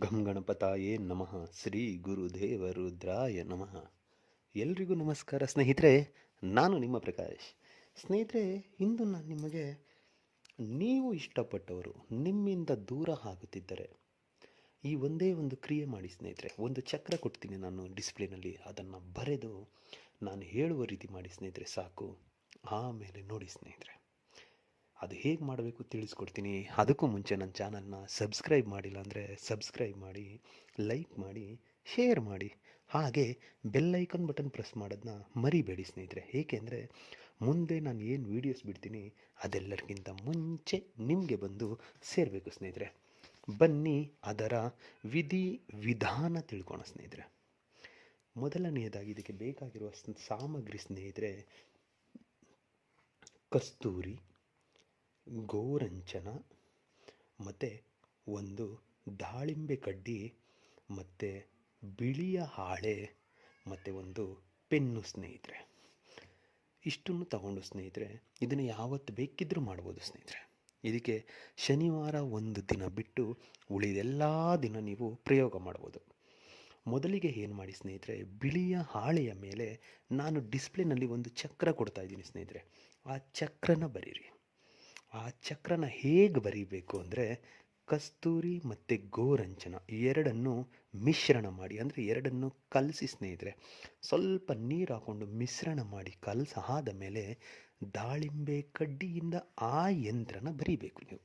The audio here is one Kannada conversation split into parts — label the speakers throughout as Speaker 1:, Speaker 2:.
Speaker 1: ಗಂ ಗಣಪತಾಯೇ ನಮಃ. ಶ್ರೀ ಗುರುದೇವ ರುದ್ರಾಯ ನಮಃ. ಎಲ್ರಿಗೂ ನಮಸ್ಕಾರ ಸ್ನೇಹಿತರೆ. ನಾನು ನಿಮ್ಮ ಪ್ರಕಾಶ್. ಸ್ನೇಹಿತರೆ, ಇಂದು ನಾನು ನಿಮಗೆ ನೀವು ಇಷ್ಟಪಟ್ಟವರು ನಿಮ್ಮಿಂದ ದೂರ ಆಗುತ್ತಿದ್ದರೆ ಈ ಒಂದೇ ಒಂದು ಕ್ರಿಯೆ ಮಾಡಿ ಸ್ನೇಹಿತರೆ. ಒಂದು ಚಕ್ರ ಕೊಡ್ತೀನಿ ನಾನು ಡಿಸ್ಪ್ಲೇನಲ್ಲಿ, ಅದನ್ನು ಬರೆದು ನಾನು ಹೇಳುವ ರೀತಿ ಮಾಡಿ ಸ್ನೇಹಿತರೆ, ಸಾಕು. ಆಮೇಲೆ ನೋಡಿ ಸ್ನೇಹಿತರೆ, ಅದು ಹೇಗೆ ಮಾಡಬೇಕು ತಿಳಿಸ್ಕೊಡ್ತೀನಿ. ಅದಕ್ಕೂ ಮುಂಚೆ ನನ್ನ ಚಾನಲ್ನ ಸಬ್ಸ್ಕ್ರೈಬ್ ಮಾಡಿಲ್ಲ ಅಂದರೆ ಸಬ್ಸ್ಕ್ರೈಬ್ ಮಾಡಿ, ಲೈಕ್ ಮಾಡಿ, ಶೇರ್ ಮಾಡಿ, ಹಾಗೆ ಬೆಲ್ಲೈಕನ್ ಬಟನ್ ಪ್ರೆಸ್ ಮಾಡೋದನ್ನ ಮರಿಬೇಡಿ ಸ್ನೇಹಿತರೆ. ಏಕೆಂದರೆ ಮುಂದೆ ನಾನು ಏನು ವೀಡಿಯೋಸ್ ಬಿಡ್ತೀನಿ ಅದೆಲ್ಲರಿಗಿಂತ ಮುಂಚೆ ನಿಮಗೆ ಬಂದು ಸೇರಬೇಕು ಸ್ನೇಹಿತರೆ. ಬನ್ನಿ ಅದರ ವಿಧಿ ವಿಧಾನ ತಿಳ್ಕೋಣ ಸ್ನೇಹಿತರೆ. ಮೊದಲನೆಯದಾಗಿ ಇದಕ್ಕೆ ಬೇಕಾಗಿರುವ ಸಾಮಗ್ರಿ ಸ್ನೇಹಿತರೆ, ಕಸ್ತೂರಿ, ಗೋರಂಚನ ಮತ್ತು ಒಂದು ದಾಳಿಂಬೆ ಕಡ್ಡಿ ಮತ್ತು ಬಿಳಿಯ ಹಾಳೆ ಮತ್ತು ಒಂದು ಪೆನ್ನು ಸ್ನೇಹಿತರೆ. ಇಷ್ಟನ್ನು ತಗೊಂಡು ಸ್ನೇಹಿತರೆ, ಇದನ್ನು ಯಾವತ್ತು ಬೇಕಿದ್ದರೂ ಮಾಡ್ಬೋದು ಸ್ನೇಹಿತರೆ. ಇದಕ್ಕೆ ಶನಿವಾರ ಒಂದು ದಿನ ಬಿಟ್ಟು ಉಳಿದೆಲ್ಲ ದಿನ ನೀವು ಪ್ರಯೋಗ ಮಾಡ್ಬೋದು. ಮೊದಲಿಗೆ ಏನು ಮಾಡಿ ಸ್ನೇಹಿತರೆ, ಬಿಳಿಯ ಹಾಳೆಯ ಮೇಲೆ ನಾನು ಡಿಸ್ಪ್ಲೇನಲ್ಲಿ ಒಂದು ಚಕ್ರ ಕೊಡ್ತಾ ಇದ್ದೀನಿ ಸ್ನೇಹಿತರೆ. ಆ ಚಕ್ರನ ಬರೀರಿ. ಆ ಚಕ್ರನ ಹೇಗೆ ಬರೀಬೇಕು ಅಂದರೆ, ಕಸ್ತೂರಿ ಮತ್ತು ಗೋರಂಚನ ಎರಡನ್ನು ಮಿಶ್ರಣ ಮಾಡಿ, ಅಂದರೆ ಎರಡನ್ನು ಕಲಸಿ ಸ್ನೇಹಿತರೆ. ಸ್ವಲ್ಪ ನೀರು ಹಾಕ್ಕೊಂಡು ಮಿಶ್ರಣ ಮಾಡಿ ಕಲಸಾದ ಮೇಲೆ ದಾಳಿಂಬೆ ಕಡ್ಡಿಯಿಂದ ಆ ಯಂತ್ರನ ಬರೀಬೇಕು ನೀವು.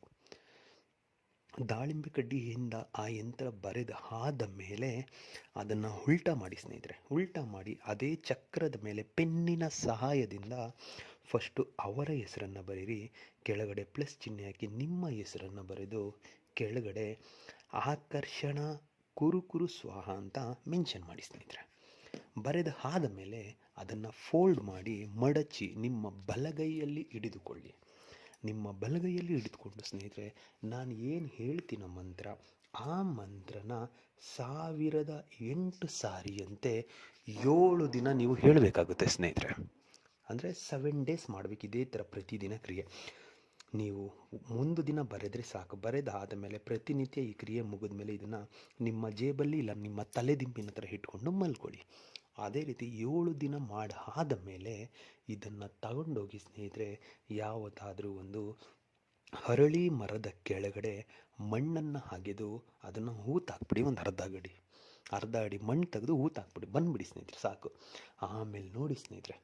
Speaker 1: ದಾಳಿಂಬೆ ಕಡ್ಡಿಯಿಂದ ಆ ಯಂತ್ರ ಬರೆದ ಆದ ಮೇಲೆ ಅದನ್ನು ಉಲ್ಟಾ ಮಾಡಿ ಸ್ನೇಹಿತರೆ. ಉಲ್ಟಾ ಮಾಡಿ ಅದೇ ಚಕ್ರದ ಮೇಲೆ ಪೆನ್ನಿನ ಸಹಾಯದಿಂದ ಫಸ್ಟು ಅವರ ಹೆಸರನ್ನು ಬರೀರಿ. ಕೆಳಗಡೆ ಪ್ಲಸ್ ಚಿಹ್ನೆ ಹಾಕಿ ನಿಮ್ಮ ಹೆಸರನ್ನು ಬರೆದು ಕೆಳಗಡೆ ಆಕರ್ಷಣ ಕುರುಕುರು ಸ್ವಾಹ ಅಂತ ಮೆನ್ಷನ್ ಮಾಡಿ ಸ್ನೇಹಿತರೆ. ಬರೆದ ಆದ ಮೇಲೆ ಅದನ್ನು ಫೋಲ್ಡ್ ಮಾಡಿ ಮಡಚಿ ನಿಮ್ಮ ಬಲಗೈಯಲ್ಲಿ ಹಿಡಿದುಕೊಳ್ಳಿ. ನಿಮ್ಮ ಬಲಗೈಯಲ್ಲಿ ಹಿಡಿದುಕೊಂಡು ಸ್ನೇಹಿತರೆ, ನಾನು ಏನು ಹೇಳ್ತೀನೋ ಮಂತ್ರ, ಆ ಮಂತ್ರನ 1008 ಸಾರಿಯಂತೆ 7 ದಿನ ನೀವು ಹೇಳಬೇಕಾಗುತ್ತೆ ಸ್ನೇಹಿತರೆ. ಅಂದರೆ 7 ಡೇಸ್ ಮಾಡಬೇಕು ಇದೇ ಥರ ಪ್ರತಿದಿನ ಕ್ರಿಯೆ. ನೀವು ಒಂದು ದಿನ ಬರೆದರೆ ಸಾಕು. ಬರೆದ ಆದಮೇಲೆ ಪ್ರತಿನಿತ್ಯ ಈ ಕ್ರಿಯೆ ಮುಗಿದ ಮೇಲೆ ಇದನ್ನು ನಿಮ್ಮ ಜೇಬಲ್ಲಿ ಇಲ್ಲ ನಿಮ್ಮ ತಲೆದಿಂಬಿನ ಹತ್ರ ಇಟ್ಕೊಂಡು ಮಲ್ಕೊಳ್ಳಿ. ಅದೇ ರೀತಿ 7 ದಿನ ಮಾಡಾದ ಮೇಲೆ ಇದನ್ನು ತಗೊಂಡೋಗಿ ಸ್ನೇಹಿತರೆ, ಯಾವುದಾದ್ರೂ ಒಂದು ಹರಳಿ ಮರದ ಕೆಳಗಡೆ ಮಣ್ಣನ್ನು ಅಗೆದು ಅದನ್ನು ಹೂತಾಕ್ಬಿಡಿ. ಒಂದು ಅರ್ಧ ಅಡಿ ಮಣ್ಣು ತೆಗೆದು ಹೂತಾಕ್ಬಿಡಿ, ಬಂದುಬಿಡಿ ಸ್ನೇಹಿತರೆ, ಸಾಕು. ಆಮೇಲೆ ನೋಡಿ ಸ್ನೇಹಿತರೆ,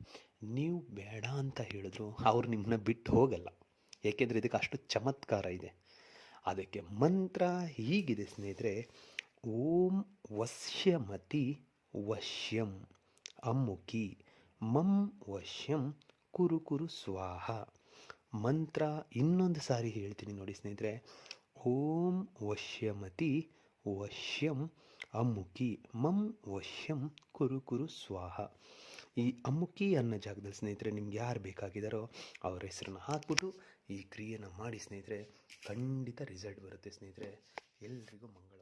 Speaker 1: ನೀವು ಬೇಡ ಅಂತ ಹೇಳಿದ್ರು ಅವ್ರು ನಿಮ್ಮನ್ನ ಬಿಟ್ಟು ಹೋಗಲ್ಲ. ಏಕೆಂದರೆ ಇದಕ್ಕೆ ಅಷ್ಟು ಚಮತ್ಕಾರ ಇದೆ. ಅದಕ್ಕೆ ಮಂತ್ರ ಹೀಗಿದೆ ಸ್ನೇಹಿತರೆ: ಓಂ ವಶ್ಯಮತಿ ವಶ್ಯಂ ಅಮ್ಮುಕಿ ಮಂ ವಶ್ಯಂ ಕುರುಕುರು ಸ್ವಾಹ. ಮಂತ್ರ ಇನ್ನೊಂದು ಸಾರಿ ಹೇಳ್ತೀನಿ ನೋಡಿ ಸ್ನೇಹಿತರೆ: ಓಂ ವಶ್ಯಮತಿ ವಶ್ಯಂ ಅಮ್ಮುಕಿ ಮಂ ವಶ್ಯಂ ಕುರುಕುರು ಸ್ವಾಹ. ಈ ಅಮ್ಮುಕಿ ಅನ್ನೋ ಜಾಗದಲ್ಲಿ ಸ್ನೇಹಿತರೆ, ನಿಮ್ಗೆ ಯಾರು ಬೇಕಾಗಿದ್ದಾರೋ ಅವರ ಹೆಸರನ್ನು ಹಾಕ್ಬಿಟ್ಟು ಈ ಕ್ರಿಯೆನ ಮಾಡಿ ಸ್ನೇಹಿತರೆ. ಖಂಡಿತ ರಿಸಲ್ಟ್ ಬರುತ್ತೆ ಸ್ನೇಹಿತರೆ. ಎಲ್ರಿಗೂ ಮಂಗಳ.